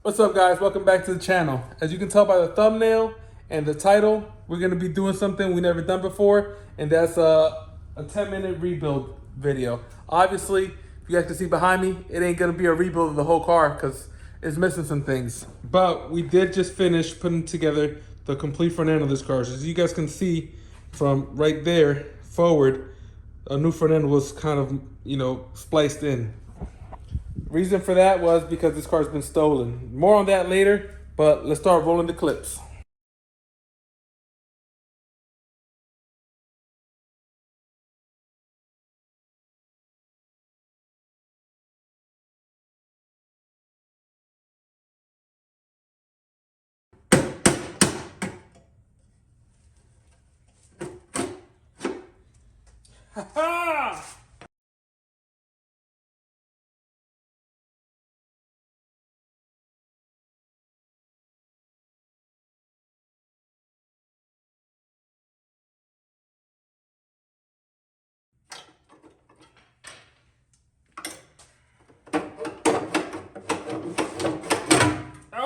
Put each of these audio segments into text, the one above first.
What's up, guys? Welcome back to the channel. As you can tell by the thumbnail and the title, we're going to be doing something we never done before, and that's a 10-minute rebuild video. Obviously, if you guys can see behind me, it ain't going to be a rebuild of the whole car because it's missing some things. But we did just finish putting together the complete front end of this car. So as you guys can see from right there forward, a new front end was kind of, spliced in. Reason for that was because this car's been stolen. More on that later, but let's start rolling the clips. Ha ha!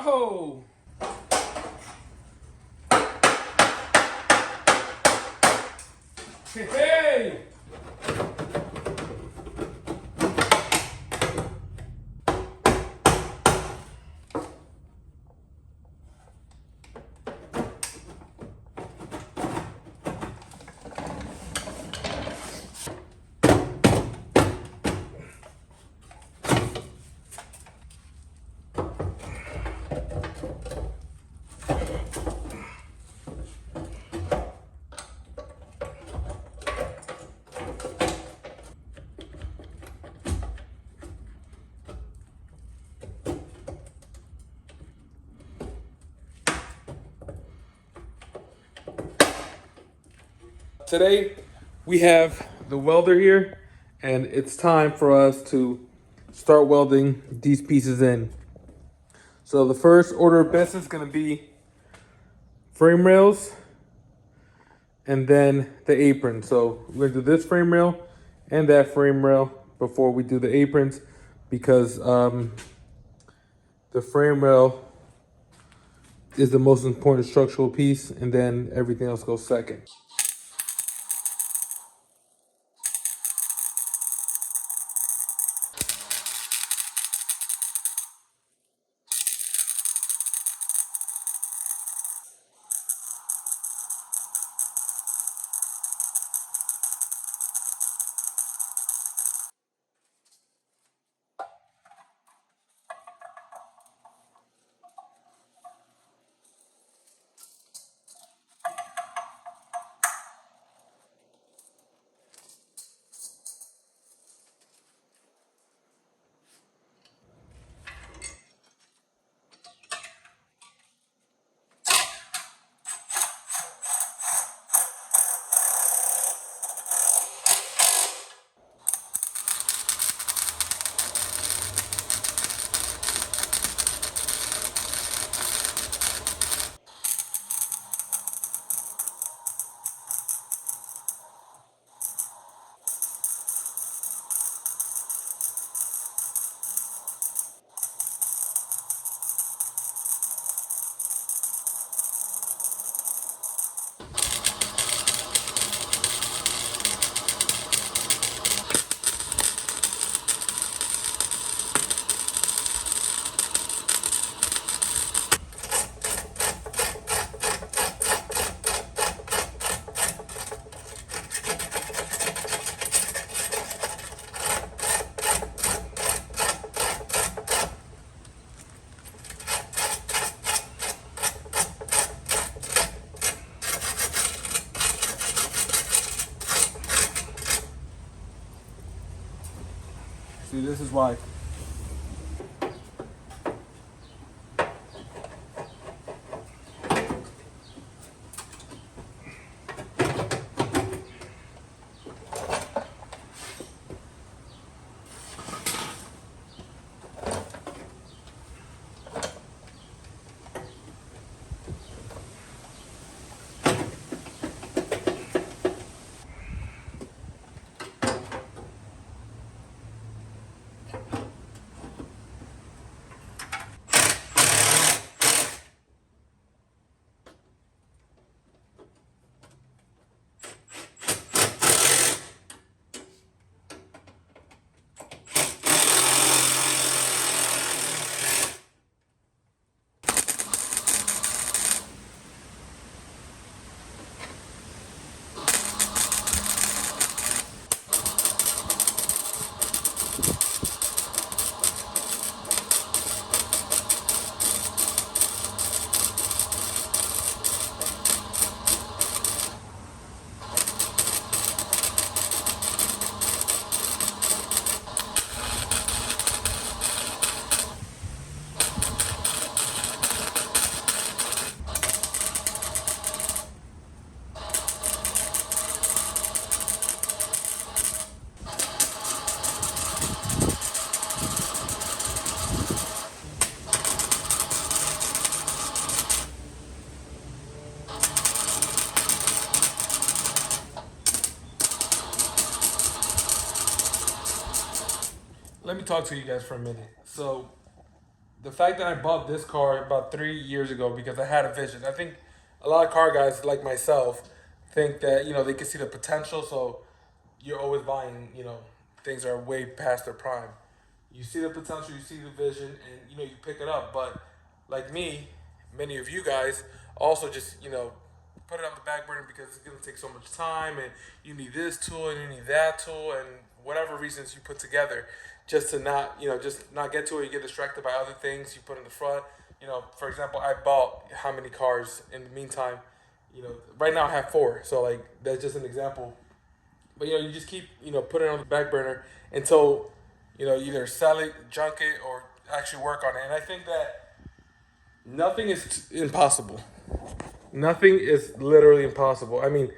Oh! Hey! Hey! Today, we have the welder here, and it's time for us to start welding these pieces in. So the first order of business is going to be frame rails and then the apron. So we're going to do this frame rail and that frame rail before we do the aprons, because the frame rail is the most important structural piece, and then everything else goes second. See, this is why. let me talk to you guys for a minute. So the fact that I bought this car about 3 years ago because I had a vision. I think a lot of car guys like myself think that they can see the potential. So you're always buying things that are way past their prime. You see the potential, you see the vision, and you pick it up. But like me, many of you guys also just put it on the back burner because it's gonna take so much time, and you need this tool and you need that tool, and whatever reasons you put together, just to not just not get to it. You get distracted by other things you put in the front. For example, I bought how many cars in the meantime. Right now I have 4, so like that's just an example. But you just keep putting it on the back burner until either sell it, junk it, or actually work on it. And I think that nothing is impossible. Nothing is literally impossible. I mean,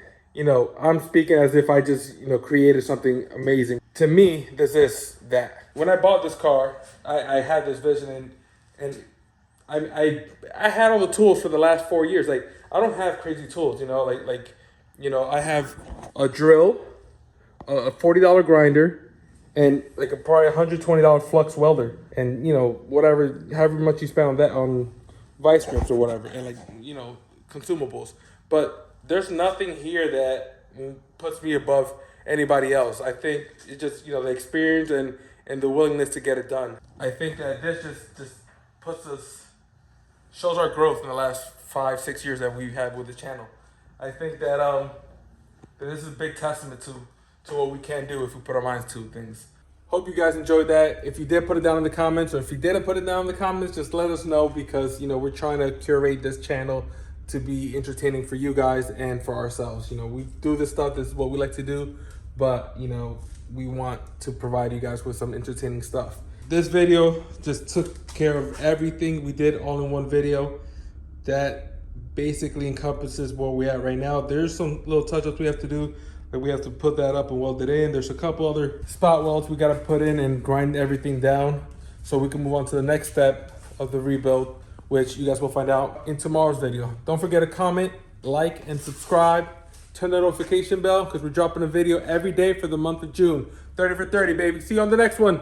I'm speaking as if I just created something amazing. To me, there's that. When I bought this car, I had this vision, and I had all the tools for the last 4 years. Like, I don't have crazy tools, I have a drill, a $40 grinder, and like a probably $120 flux welder, and however much you spend on that on vice grips or whatever, and consumables. But there's nothing here that puts me above anybody else. I think it's just the experience and the willingness to get it done. I think that this just shows our growth in the last 5-6 years that we've had with the channel. I think that that this is a big testament to what we can do if we put our minds to things. Hope you guys enjoyed that. If you did, put it down in the comments, or if you didn't put it down in the comments, just let us know, because we're trying to curate this channel to be entertaining for you guys and for ourselves. We do this stuff, this is what we like to do, but we want to provide you guys with some entertaining stuff. This video just took care of everything we did all in one video. That basically encompasses where we're at right now. There's some little touch-ups we have to do. Like, we have to put that up and weld it in. There's a couple other spot welds we gotta put in and grind everything down so we can move on to the next step of the rebuild, which you guys will find out in tomorrow's video. Don't forget to comment, like, and subscribe. Turn the notification bell, because we're dropping a video every day for the month of June. 30 for 30, baby. See you on the next one.